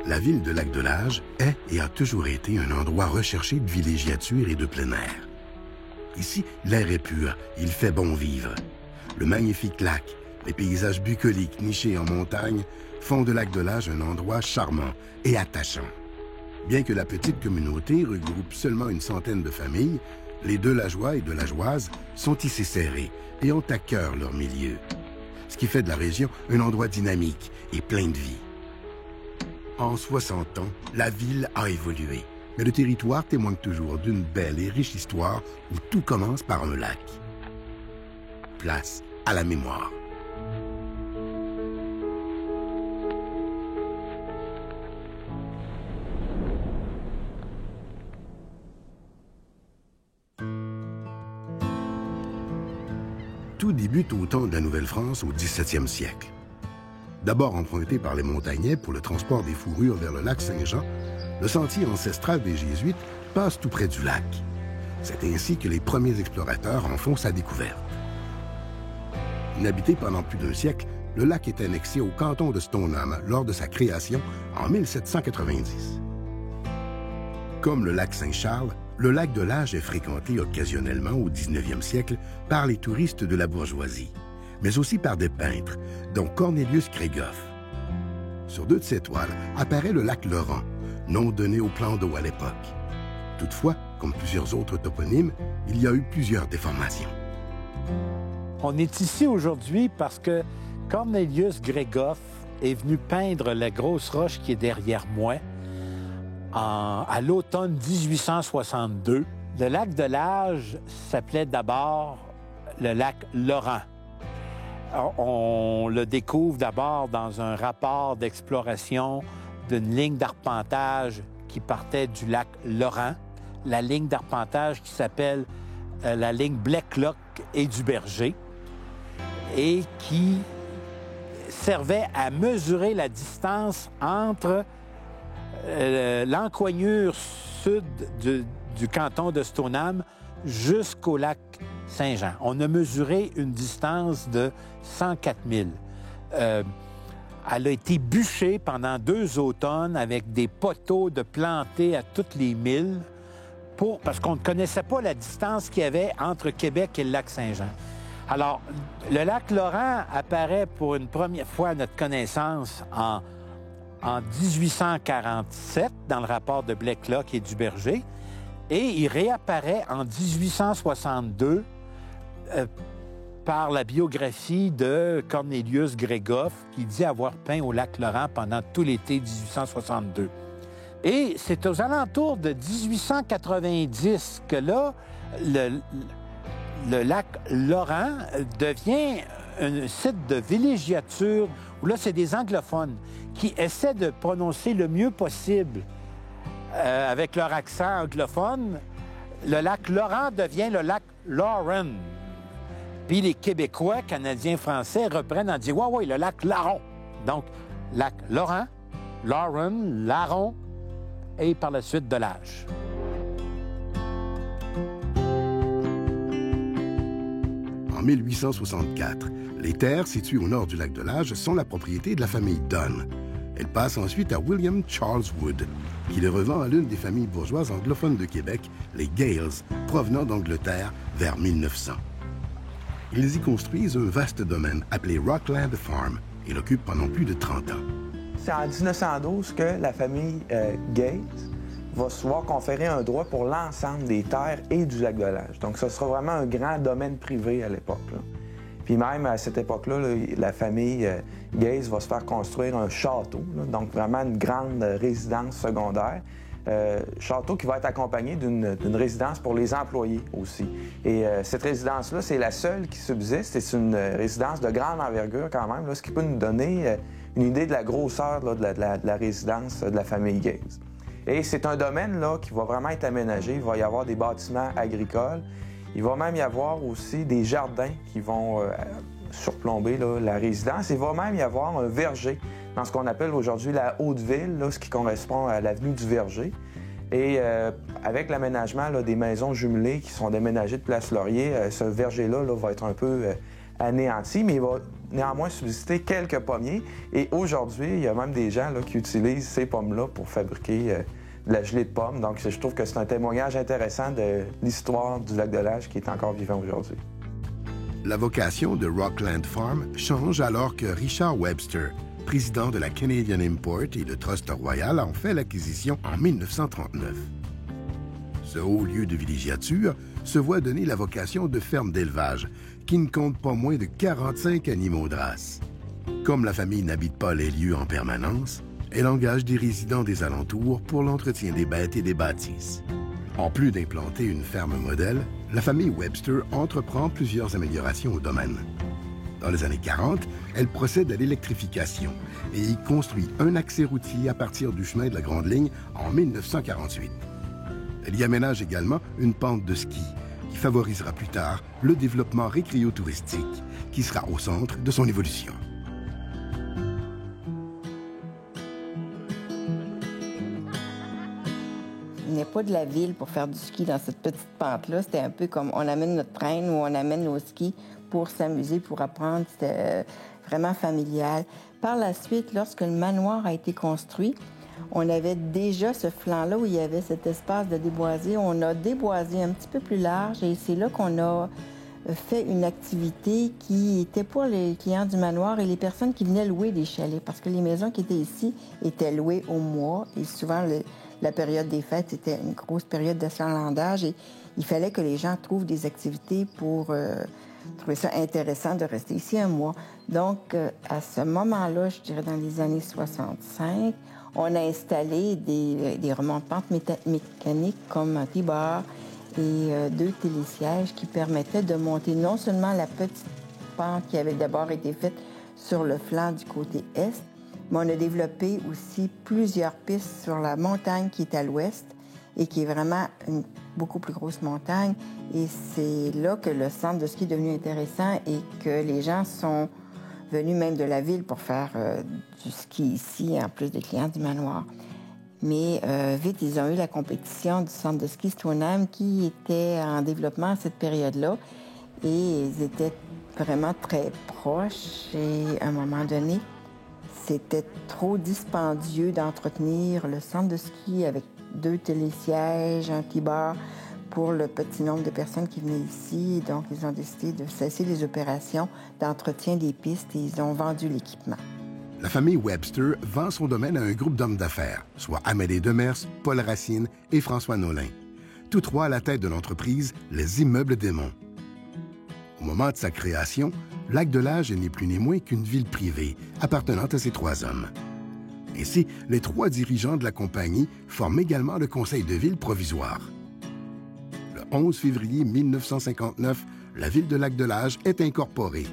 La ville de Lac-de-Lage est et a toujours été un endroit recherché de villégiature et de plein air. Ici, l'air est pur, il fait bon vivre. Le magnifique lac, les paysages bucoliques nichés en montagne font de Lac-de-Lage un endroit charmant et attachant. Bien que la petite communauté regroupe seulement une centaine de familles, les Delageois et Delageoises sont ici serrés et ont à cœur leur milieu. Ce qui fait de la région un endroit dynamique et plein de vie. En 60 ans, la ville a évolué, mais le territoire témoigne toujours d'une belle et riche histoire où tout commence par un lac. Place à la mémoire. Tout débute au temps de la Nouvelle-France au 17e siècle. D'abord emprunté par les montagnais pour le transport des fourrures vers le lac Saint-Jean, le sentier ancestral des Jésuites passe tout près du lac. C'est ainsi que les premiers explorateurs en font sa découverte. Inhabité pendant plus d'un siècle, le lac est annexé au canton de Stoneham lors de sa création en 1790. Comme le lac Saint-Charles, le lac de Lage est fréquenté occasionnellement au 19e siècle par les touristes de la bourgeoisie, mais aussi par des peintres, dont Cornelius Grégoff. Sur deux de ses toiles apparaît le lac Laurent, nom donné au plan d'eau à l'époque. Toutefois, comme plusieurs autres toponymes, il y a eu plusieurs déformations. On est ici aujourd'hui parce que Cornelius Grégoff est venu peindre la grosse roche qui est derrière moi à l'automne 1862. Le lac de Lage s'appelait d'abord le lac Laurent. On le découvre d'abord dans un rapport d'exploration d'une ligne d'arpentage qui partait du lac Laurent, la ligne d'arpentage qui s'appelle la ligne Blacklock et du Berger, et qui servait à mesurer la distance entre l'encoignure sud du canton de Stoneham jusqu'au lac Saint-Jean. On a mesuré une distance de 104 000. Elle a été bûchée pendant 2 automnes avec des poteaux de plantés à toutes les milles parce qu'on ne connaissait pas la distance qu'il y avait entre Québec et le lac Saint-Jean. Alors, le lac Laurent apparaît pour une première fois à notre connaissance en 1847 dans le rapport de Blacklock et du Berger, et il réapparaît en 1862 par la biographie de Cornelius Grégoff, qui dit avoir peint au lac Laurent pendant tout l'été 1862. Et c'est aux alentours de 1890 que là, le lac Laurent devient un site de villégiature où là, c'est des anglophones qui essaient de prononcer le mieux possible avec leur accent anglophone. Le lac Laurent devient le lac Lauren. Puis les Québécois, Canadiens, Français reprennent en disant « Ouais, le lac Laron ». Donc, lac Laurent, Lauren, Laron et par la suite de Lage. En 1864, les terres situées au nord du lac de Lage sont la propriété de la famille Dunn. Elles passent ensuite à William Charles Wood, qui les revend à l'une des familles bourgeoises anglophones de Québec, les Gales, provenant d'Angleterre vers 1900. Ils y construisent un vaste domaine appelé Rockland Farm et l'occupent pendant plus de 30 ans. C'est en 1912 que la famille Gates va se voir conférer un droit pour l'ensemble des terres et du lac de Lage. Donc, ce sera vraiment un grand domaine privé à l'époque. Puis même à cette époque-là, la famille Gaze va se faire construire un château, donc vraiment une grande résidence secondaire. Château qui va être accompagné d'une résidence pour les employés aussi. Et cette résidence-là, c'est la seule qui subsiste. C'est une résidence de grande envergure quand même, là, ce qui peut nous donner une idée de la grosseur là, de la résidence de la famille Gaze. Et c'est un domaine là, qui va vraiment être aménagé. Il va y avoir des bâtiments agricoles. Il va même y avoir aussi des jardins qui vont surplomber là, la résidence. Il va même y avoir un verger dans ce qu'on appelle aujourd'hui la Haute-Ville, là, ce qui correspond à l'avenue du Verger. Et avec l'aménagement des maisons jumelées qui sont déménagées de Place Laurier, ce verger-là là, va être un peu anéanti, mais il va néanmoins subsister quelques pommiers. Et aujourd'hui, il y a même des gens là, qui utilisent ces pommes-là pour fabriquer de la gelée de pommes. Donc, je trouve que c'est un témoignage intéressant de l'histoire du lac de Lage qui est encore vivant aujourd'hui. La vocation de Rockland Farm change alors que Richard Webster, président de la Canadian Import et le Trust Royal, en fait l'acquisition en 1939. Ce haut lieu de villégiature se voit donner la vocation de ferme d'élevage, qui ne compte pas moins de 45 animaux de race. Comme la famille n'habite pas les lieux en permanence, elle engage des résidents des alentours pour l'entretien des bêtes et des bâtisses. En plus d'implanter une ferme modèle, la famille Webster entreprend plusieurs améliorations au domaine. Dans les années 40, elle procède à l'électrification et y construit un accès routier à partir du chemin de la Grande Ligne en 1948. Elle y aménage également une pente de ski qui favorisera plus tard le développement récréo-touristique qui sera au centre de son évolution. Il n'est pas de la ville pour faire du ski dans cette petite pente-là. C'était un peu comme on amène notre traîne ou on amène nos skis pour s'amuser, pour apprendre. C'était vraiment familial. Par la suite, lorsque le manoir a été construit, on avait déjà ce flanc-là où il y avait cet espace de déboisé. On a déboisé un petit peu plus large et c'est là qu'on a fait une activité qui était pour les clients du manoir et les personnes qui venaient louer des chalets parce que les maisons qui étaient ici étaient louées au mois et souvent la période des fêtes, c'était une grosse période d'achalandage et il fallait que les gens trouvent des activités pour trouver ça intéressant de rester ici un mois. Donc, à ce moment-là, je dirais dans les années 65, on a installé des remontes-pentes mécaniques comme un T-bar et 2 télésièges qui permettaient de monter non seulement la petite pente qui avait d'abord été faite sur le flanc du côté est, mais on a développé aussi plusieurs pistes sur la montagne qui est à l'ouest et qui est vraiment une beaucoup plus grosse montagne. Et c'est là que le centre de ski est devenu intéressant et que les gens sont venus même de la ville pour faire du ski ici, en plus des clients du manoir. Mais vite, ils ont eu la compétition du centre de ski Stoneham qui était en développement à cette période-là. Et ils étaient vraiment très proches. Et à un moment donné, c'était trop dispendieux d'entretenir le centre de ski avec 2 télésièges, un T-bar pour le petit nombre de personnes qui venaient ici. Donc, ils ont décidé de cesser les opérations d'entretien des pistes et ils ont vendu l'équipement. La famille Webster vend son domaine à un groupe d'hommes d'affaires, soit Amédée Demers, Paul Racine et François Nolin. Tous 3 à la tête de l'entreprise, les Immeubles des Monts. Au moment de sa création, Lac-de-Lage n'est plus ni moins qu'une ville privée appartenant à ces 3 hommes. Ainsi, les 3 dirigeants de la compagnie forment également le conseil de ville provisoire. Le 11 février 1959, la ville de Lac-de-Lage est incorporée.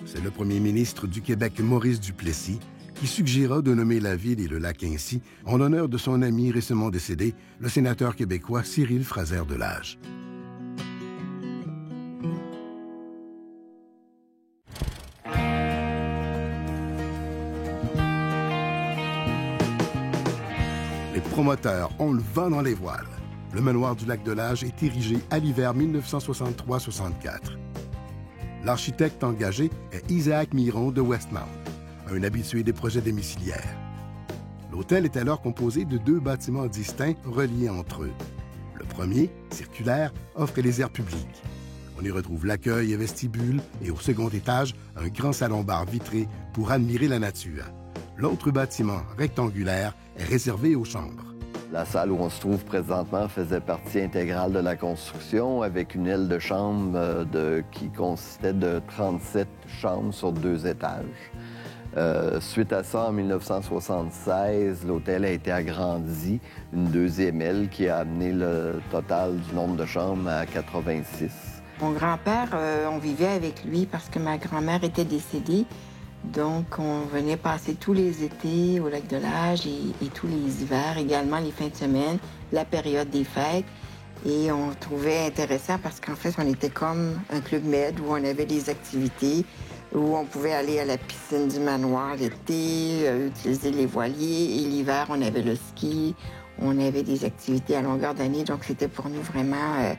C'est le premier ministre du Québec, Maurice Duplessis, qui suggéra de nommer la ville et le lac ainsi en l'honneur de son ami récemment décédé, le sénateur québécois Cyril Fraser-Delage. Les promoteurs ont le vent dans les voiles. Le manoir du Lac-de-Lage est érigé à l'hiver 1963-64. L'architecte engagé est Isaac Miron de Westmount, un habitué des projets domiciliaires. L'hôtel est alors composé de 2 bâtiments distincts reliés entre eux. Le premier, circulaire, offre les aires publiques. On y retrouve l'accueil et vestibule et au second étage, un grand salon-bar vitré pour admirer la nature. L'autre bâtiment, rectangulaire, est réservé aux chambres. La salle où on se trouve présentement faisait partie intégrale de la construction avec une aile de chambre qui consistait de 37 chambres sur 2 étages. Suite à ça, en 1976, l'hôtel a été agrandi, une 2e aile qui a amené le total du nombre de chambres à 86. Mon grand-père, on vivait avec lui parce que ma grand-mère était décédée. Donc, on venait passer tous les étés au Lac-de-Lage et tous les hivers, également les fins de semaine, la période des fêtes. Et on trouvait intéressant parce qu'en fait, on était comme un club med où on avait des activités, où on pouvait aller à la piscine du manoir l'été, utiliser les voiliers. Et l'hiver, on avait le ski, on avait des activités à longueur d'année. Donc, c'était pour nous vraiment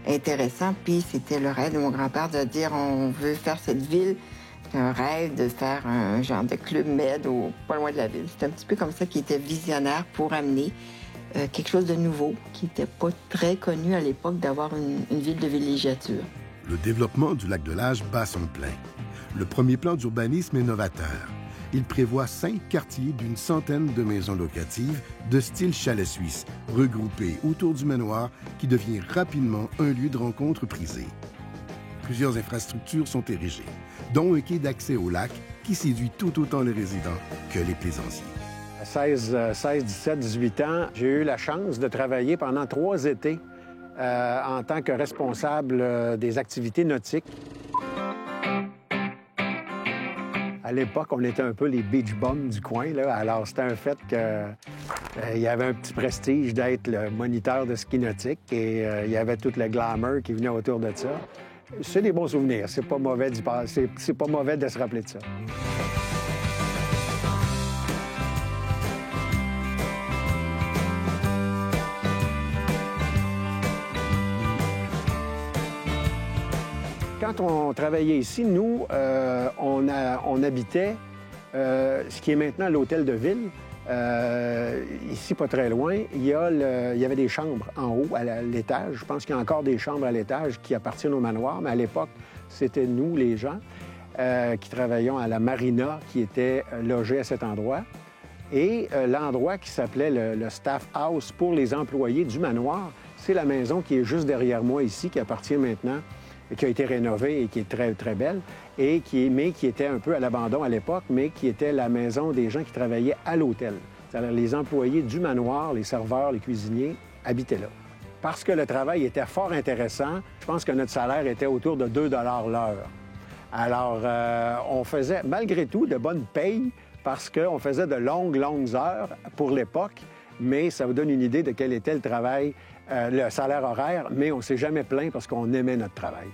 intéressant. Puis c'était le rêve de mon grand-père de dire on veut faire cette ville. C'était un rêve de faire un genre de club med pas loin de la ville. C'était un petit peu comme ça qu'il était visionnaire pour amener quelque chose de nouveau qui n'était pas très connu à l'époque d'avoir une ville de villégiature. Le développement du Lac-de-L'Âge bat son plein. Le premier plan d'urbanisme est novateur. Il prévoit 5 quartiers d'une centaine de maisons locatives de style chalet suisse, regroupées autour du manoir qui devient rapidement un lieu de rencontre prisé. Plusieurs infrastructures sont érigées, dont un quai d'accès au lac qui séduit tout autant les résidents que les plaisanciers. À 16, 17, 18 ans, j'ai eu la chance de travailler pendant 3 étés en tant que responsable des activités nautiques. À l'époque, on était un peu les beach bums du coin, là. Alors, c'était un fait qu'il y avait un petit prestige d'être le moniteur de ski nautique et il y avait tout le glamour qui venait autour de ça. C'est des bons souvenirs. C'est pas mauvais c'est pas mauvais de se rappeler de ça. Quand on travaillait ici, nous, on habitait ce qui est maintenant l'hôtel de ville. Ici, pas très loin, il y avait des chambres en haut, à l'étage. Je pense qu'il y a encore des chambres à l'étage qui appartiennent au manoir, mais à l'époque, c'était nous, les gens, qui travaillions à la marina, qui était logés à cet endroit. Et l'endroit qui s'appelait le staff house pour les employés du manoir, c'est la maison qui est juste derrière moi ici, qui appartient maintenant, qui a été rénovée et qui est très, très belle, mais qui était un peu à l'abandon à l'époque, mais qui était la maison des gens qui travaillaient à l'hôtel. C'est-à-dire les employés du manoir, les serveurs, les cuisiniers, habitaient là. Parce que le travail était fort intéressant, je pense que notre salaire était autour de 2 $ l'heure. Alors, on faisait, malgré tout, de bonnes payes parce qu'on faisait de longues, longues heures pour l'époque, mais ça vous donne une idée de quel était le travail, le salaire horaire, mais on ne s'est jamais plaint parce qu'on aimait notre travail.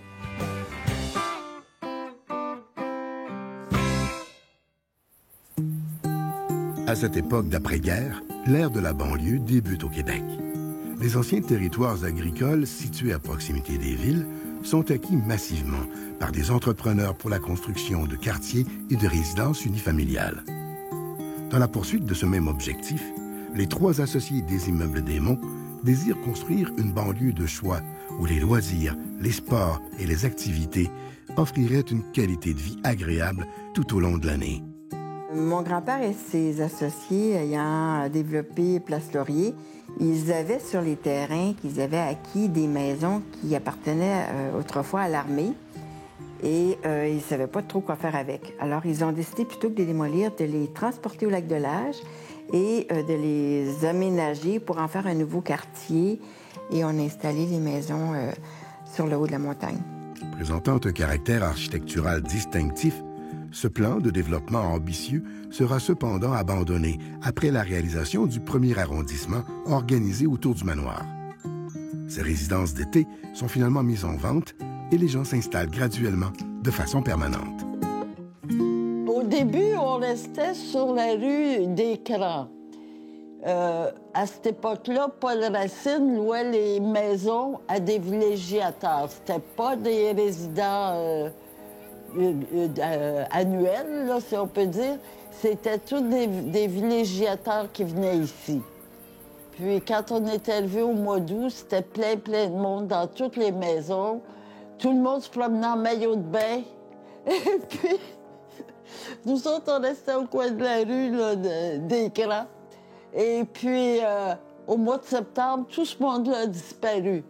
À cette époque d'après-guerre, l'ère de la banlieue débute au Québec. Les anciens territoires agricoles situés à proximité des villes sont acquis massivement par des entrepreneurs pour la construction de quartiers et de résidences unifamiliales. Dans la poursuite de ce même objectif, les 3 associés des immeubles des Monts désirent construire une banlieue de choix où les loisirs, les sports et les activités offriraient une qualité de vie agréable tout au long de l'année. Mon grand-père et ses associés ayant développé Place Laurier, ils avaient sur les terrains qu'ils avaient acquis des maisons qui appartenaient autrefois à l'armée et ils ne savaient pas trop quoi faire avec. Alors, ils ont décidé, plutôt que de les démolir, de les transporter au Lac-de-L'Âge et de les aménager pour en faire un nouveau quartier. Et on a installé les maisons sur le haut de la montagne. Présentant un caractère architectural distinctif, ce plan de développement ambitieux sera cependant abandonné après la réalisation du premier arrondissement organisé autour du manoir. Ces résidences d'été sont finalement mises en vente et les gens s'installent graduellement de façon permanente. Au début, on restait sur la rue des Crans. À cette époque-là, Paul Racine louait les maisons à des villégiateurs. C'était pas des résidents annuels, là, si on peut dire. C'était tous des villégiateurs qui venaient ici. Puis quand on était levé au mois d'août, c'était plein de monde dans toutes les maisons. Tout le monde se promenait en maillot de bain. Et puis, nous autres, on restait au coin de la rue là, des Crans. Et puis, au mois de septembre, tout ce monde-là a disparu.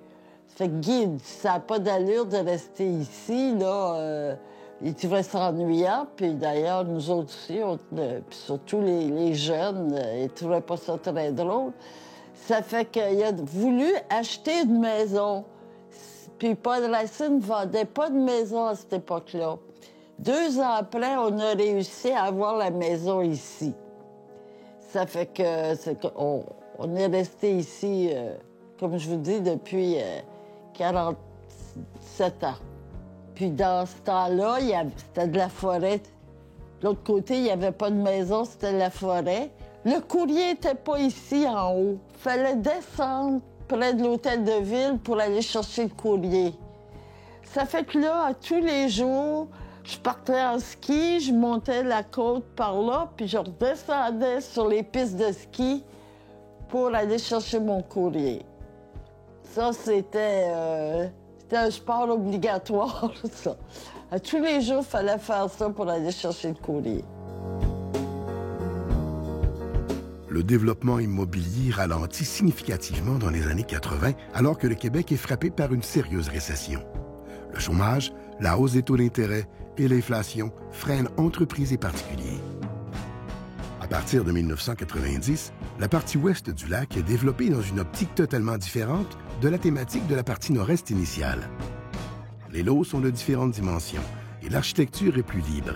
Ça fait que Guy, ça n'a pas d'allure de rester ici, là. Il trouvait ça ennuyant, puis d'ailleurs, nous autres aussi, puis surtout les jeunes, ils trouvaient pas ça très drôle. Ça fait qu'il a voulu acheter une maison. Puis Paul Racine ne vendait pas de maison à cette époque-là. 2 ans après, on a réussi à avoir la maison ici. Ça fait qu'on est resté ici, comme je vous dis, depuis 47 ans. Puis dans ce temps-là, c'était de la forêt. De l'autre côté, il n'y avait pas de maison, c'était la forêt. Le courrier n'était pas ici en haut. Il fallait descendre près de l'hôtel de ville pour aller chercher le courrier. Ça fait que là, tous les jours, je partais en ski, je montais la côte par là, puis je redescendais sur les pistes de ski pour aller chercher mon courrier. Ça, c'était un sport obligatoire, ça. À tous les jours, il fallait faire ça pour aller chercher le courrier. Le développement immobilier ralentit significativement dans les années 80, alors que le Québec est frappé par une sérieuse récession. Le chômage, la hausse des taux d'intérêt et l'inflation freinent entreprises et particuliers. À partir de 1990, la partie ouest du lac est développée dans une optique totalement différente de la thématique de la partie nord-est initiale. Les lots sont de différentes dimensions et l'architecture est plus libre.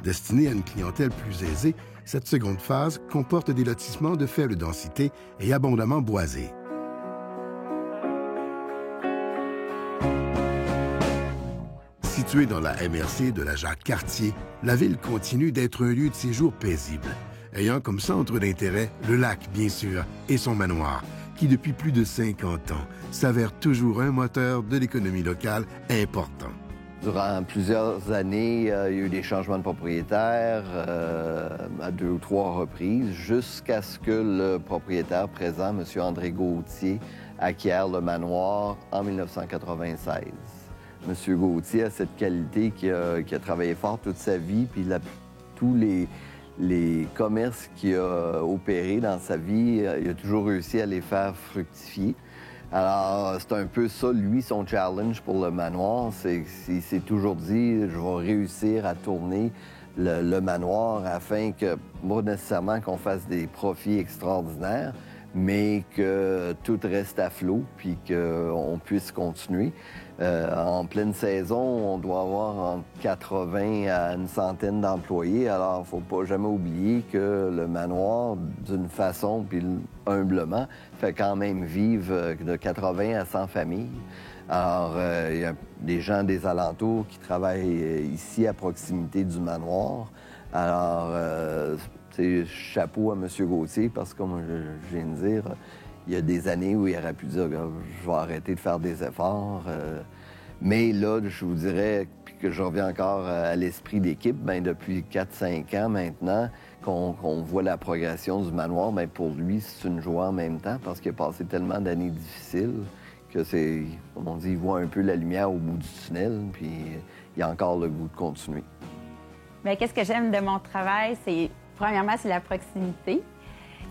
Destinée à une clientèle plus aisée, cette seconde phase comporte des lotissements de faible densité et abondamment boisés. Située dans la MRC de la Jacques-Cartier, la ville continue d'être un lieu de séjour paisible, ayant comme centre d'intérêt le lac, bien sûr, et son manoir, qui depuis plus de 50 ans s'avère toujours un moteur de l'économie locale important. Durant plusieurs années, il y a eu des changements de propriétaire à 2 ou 3 reprises, jusqu'à ce que le propriétaire présent, M. André Gauthier, acquiert le manoir en 1996. M. Gauthier a cette qualité qu'il a travaillé fort toute sa vie, puis tous les commerces qu'il a opérés dans sa vie, il a toujours réussi à les faire fructifier. Alors, c'est un peu ça, lui, son challenge pour le manoir. Il s'est toujours dit, je vais réussir à tourner le manoir afin que, pas nécessairement qu'on fasse des profits extraordinaires, mais que tout reste à flot, puis qu'on puisse continuer. En pleine saison, on doit avoir entre 80 à une centaine d'employés. Alors, il ne faut pas jamais oublier que le manoir, d'une façon, puis humblement, fait quand même vivre de 80 à 100 familles. Alors, il y a des gens des alentours qui travaillent ici, à proximité du manoir. Alors, chapeau à M. Gauthier, parce que, comme je viens de dire, il y a des années où il aurait pu dire « je vais arrêter de faire des efforts ». Mais là, je vous dirais, puis que je reviens encore à l'esprit d'équipe, bien, depuis 4-5 ans maintenant, qu'on voit la progression du manoir, bien, pour lui, c'est une joie en même temps, parce qu'il a passé tellement d'années difficiles que c'est, comme on dit, il voit un peu la lumière au bout du tunnel, puis il a encore le goût de continuer. Bien, qu'est-ce que j'aime de mon travail, c'est, premièrement, c'est la proximité.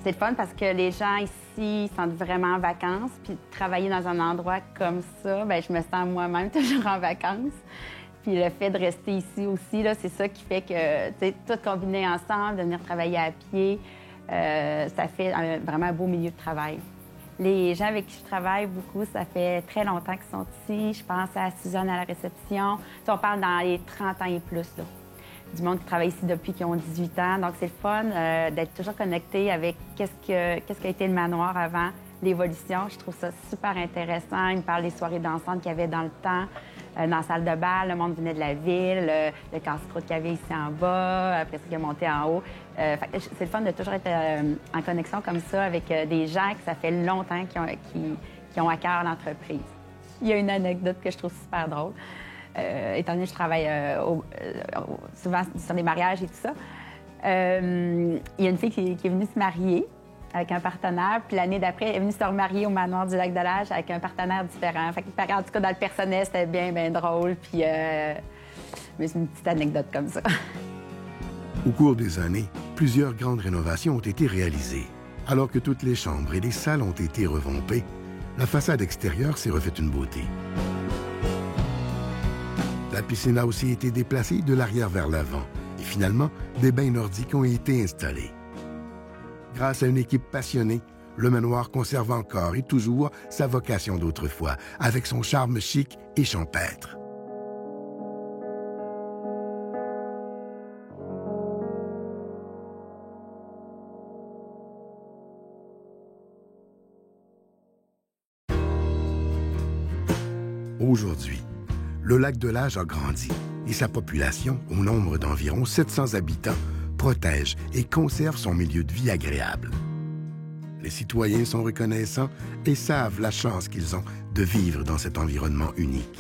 C'est le fun parce que les gens ici sont vraiment en vacances, puis travailler dans un endroit comme ça, bien, je me sens moi-même toujours en vacances. Puis le fait de rester ici aussi, là, c'est ça qui fait que, tu sais, tout combiné ensemble, de venir travailler à pied, ça fait vraiment un beau milieu de travail. Les gens avec qui je travaille beaucoup, ça fait très longtemps qu'ils sont ici. Je pense à Suzanne à la réception. On parle dans les 30 ans et plus, là. Du monde qui travaille ici depuis qu'ils ont 18 ans. Donc, c'est le fun d'être toujours connecté avec qu'est-ce qu'a été le manoir avant l'évolution. Je trouve ça super intéressant. Ils me parlent des soirées dansantes qu'il y avait dans le temps, dans la salle de bal. Le monde venait de la ville, le casse-croûte qu'il y avait ici en bas, après ça, il est monté en haut. C'est le fun de toujours être en connexion comme ça avec des gens que ça fait longtemps qui ont à cœur l'entreprise. Il y a une anecdote que je trouve super drôle. Étant donné que je travaille souvent sur les mariages et tout ça, il y a une fille qui est venue se marier avec un partenaire, puis l'année d'après, elle est venue se remarier au manoir du Lac-de-L'Âge avec un partenaire différent. Fait que, en tout cas, dans le personnel, c'était bien, bien drôle, puis mais c'est une petite anecdote comme ça. Au cours des années, plusieurs grandes rénovations ont été réalisées. Alors que toutes les chambres et les salles ont été revampées, la façade extérieure s'est refaite une beauté. La piscine a aussi été déplacée de l'arrière vers l'avant. Et finalement, des bains nordiques ont été installés. Grâce à une équipe passionnée, le manoir conserve encore et toujours sa vocation d'autrefois, avec son charme chic et champêtre. Aujourd'hui, le Lac-de-L'Âge a grandi et sa population, au nombre d'environ 700 habitants, protège et conserve son milieu de vie agréable. Les citoyens sont reconnaissants et savent la chance qu'ils ont de vivre dans cet environnement unique.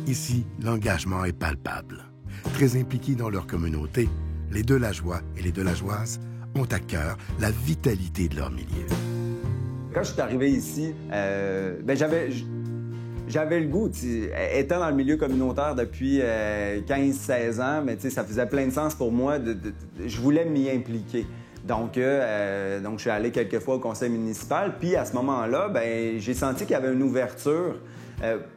Ici, l'engagement est palpable. Très impliqués dans leur communauté, les Delageois et les Delageoises ont à cœur la vitalité de leur milieu. Quand je suis arrivé ici, j'avais le goût, étant dans le milieu communautaire depuis 15-16 ans, mais ça faisait plein de sens pour moi, je voulais m'y impliquer. Donc, je suis allé quelques fois au conseil municipal, puis à ce moment-là, j'ai senti qu'il y avait une ouverture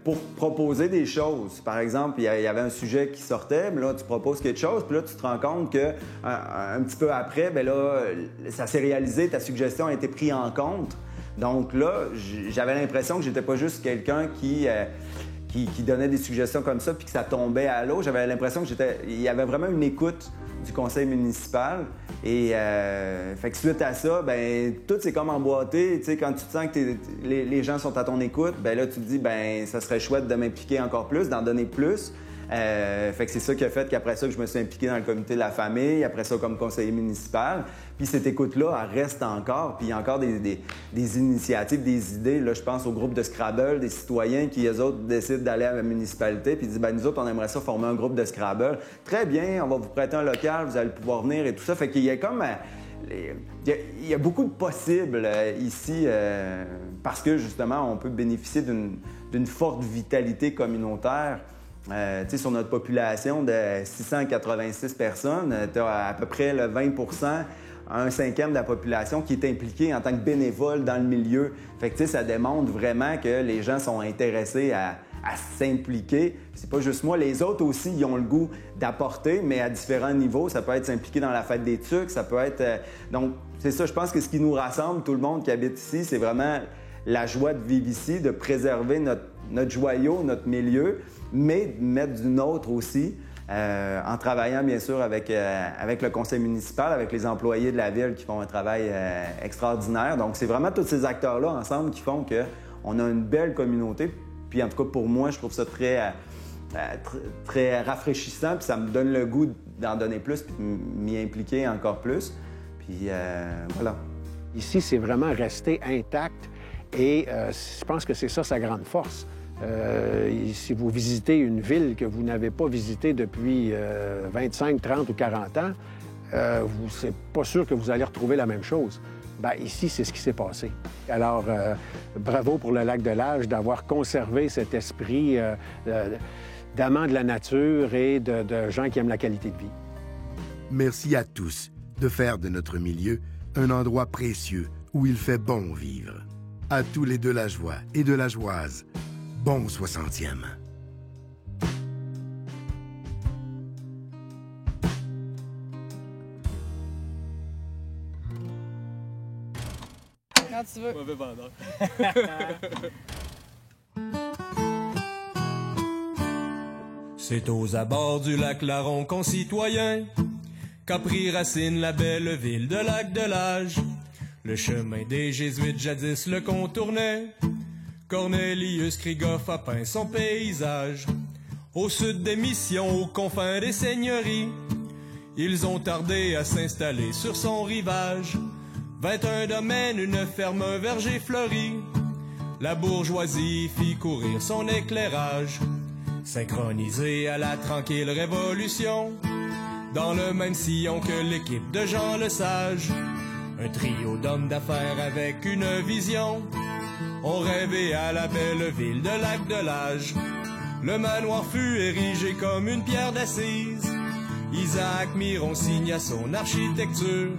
pour proposer des choses. Par exemple, il y avait un sujet qui sortait, mais là, tu proposes quelque chose, puis là, tu te rends compte que un petit peu après, ça s'est réalisé, ta suggestion a été prise en compte. Donc là, j'avais l'impression que j'étais pas juste quelqu'un qui donnait des suggestions comme ça puis que ça tombait à l'eau. J'avais l'impression qu'il y avait vraiment une écoute du conseil municipal. Et fait que suite à ça, tout c'est comme emboîté. Tu sais, quand tu te sens que les gens sont à ton écoute, là, tu te dis, ça serait chouette de m'impliquer encore plus, d'en donner plus. Fait que c'est ça qui a fait qu'après ça, que je me suis impliqué dans le comité de la famille, après ça comme conseiller municipal. Puis cette écoute-là, elle reste encore. Puis il y a encore des initiatives, des idées. Là, je pense au groupe de Scrabble, des citoyens qui, eux autres, décident d'aller à la municipalité puis disent, nous autres, on aimerait ça former un groupe de Scrabble. Très bien, on va vous prêter un local, vous allez pouvoir venir et tout ça. Fait qu'il y a comme... Il y a beaucoup de possibles ici parce que, justement, on peut bénéficier d'une forte vitalité communautaire. Sur notre population de 686 personnes, tu as à peu près le 20 un cinquième de la population qui est impliquée en tant que bénévole dans le milieu. Fait que, ça démontre vraiment que les gens sont intéressés à s'impliquer. C'est pas juste moi, les autres aussi, ils ont le goût d'apporter, mais à différents niveaux. Ça peut être s'impliquer dans la fête des Tucs, ça peut être... Donc, c'est ça, je pense que ce qui nous rassemble, tout le monde qui habite ici, c'est vraiment la joie de vivre ici, de préserver notre joyau, notre milieu, mais de mettre du nôtre aussi, en travaillant bien sûr avec le conseil municipal, avec les employés de la ville qui font un travail extraordinaire. Donc c'est vraiment tous ces acteurs-là ensemble qui font qu'on a une belle communauté. Puis en tout cas pour moi, je trouve ça très rafraîchissant, puis ça me donne le goût d'en donner plus, puis de m'y impliquer encore plus. Puis voilà. Ici, c'est vraiment resté intact et je pense que c'est ça sa grande force. Si vous visitez une ville que vous n'avez pas visitée depuis 25, 30 ou 40 ans, c'est pas sûr que vous allez retrouver la même chose. Ici, c'est ce qui s'est passé. Alors, bravo pour le Lac-de-Lage d'avoir conservé cet esprit d'amants de la nature et de gens qui aiment la qualité de vie. Merci à tous de faire de notre milieu un endroit précieux où il fait bon vivre. À tous les Delageois et Delageoises, bon 60e. Quand tu veux. Mauvais vendeur. C'est aux abords du lac Laron, concitoyens, qu'a pris racine la belle ville de Lac-de-Lage. Le chemin des Jésuites jadis le contournait. Cornelius Krigoff a peint son paysage. Au sud des missions, aux confins des seigneuries, ils ont tardé à s'installer sur son rivage. 21 domaines, une ferme, un verger fleuri. La bourgeoisie fit courir son éclairage. Synchronisé à la tranquille révolution, dans le même sillon que l'équipe de Jean Lesage. Un trio d'hommes d'affaires avec une vision ont rêvé à la belle ville de Lac-de-Lage. Le manoir fut érigé comme une pierre d'assise. Isaac Miron signa son architecture,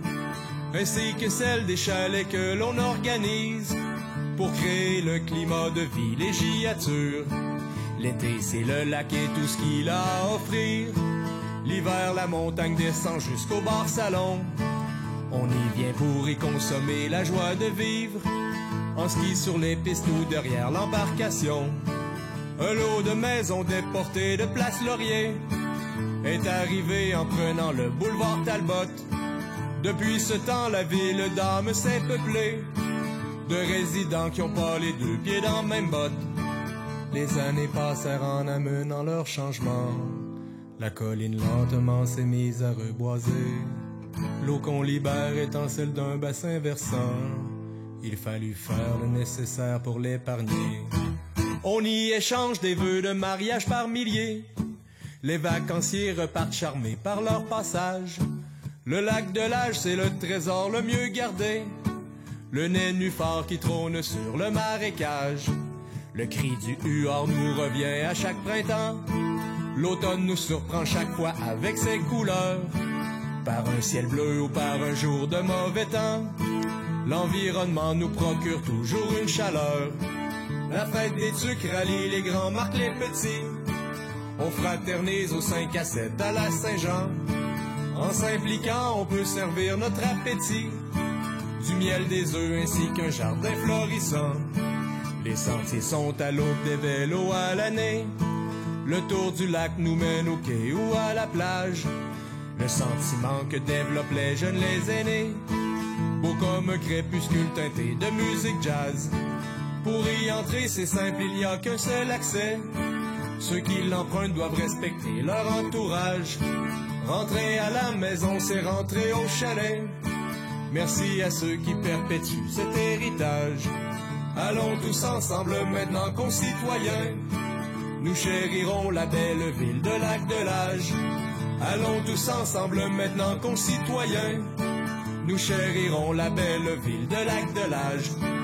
ainsi que celle des chalets que l'on organise pour créer le climat de villégiature. L'été, c'est le lac et tout ce qu'il a à offrir. L'hiver, la montagne descend jusqu'au bar salon. On y vient pour y consommer la joie de vivre, en ski sur les pistes ou derrière l'embarcation. Un lot de maisons déportées de Place Laurier est arrivé en prenant le boulevard Talbot. Depuis ce temps, la ville d'âme s'est peuplée de résidents qui ont pas les deux pieds dans la même botte. Les années passèrent en amenant leur changement. La colline lentement s'est mise à reboiser. L'eau qu'on libère étant celle d'un bassin versant. Il fallut faire le nécessaire pour l'épargner. On y échange des vœux de mariage par milliers. Les vacanciers repartent charmés par leur passage. Le lac de l'Âge, c'est le trésor le mieux gardé. Le nénuphar qui trône sur le marécage. Le cri du huard nous revient à chaque printemps. L'automne nous surprend chaque fois avec ses couleurs. Par un ciel bleu ou par un jour de mauvais temps, l'environnement nous procure toujours une chaleur. La fête des tucs rallie les grands, marque les petits. On fraternise au 5 à 7 à la Saint-Jean. En s'impliquant, on peut servir notre appétit. Du miel, des œufs ainsi qu'un jardin florissant. Les sentiers sont à l'aube des vélos à l'année. Le tour du lac nous mène au quai ou à la plage. Le sentiment que développent les jeunes, les aînés. Beau comme un crépuscule teinté de musique jazz. Pour y entrer, c'est simple, il n'y a qu'un seul accès. Ceux qui l'empruntent doivent respecter leur entourage. Rentrer à la maison, c'est rentrer au chalet. Merci à ceux qui perpétuent cet héritage. Allons tous ensemble maintenant, concitoyens. Nous chérirons la belle ville de Lac de l'Âge. Allons tous ensemble maintenant, concitoyens. Nous chérirons la belle ville de Lac de l'Âge.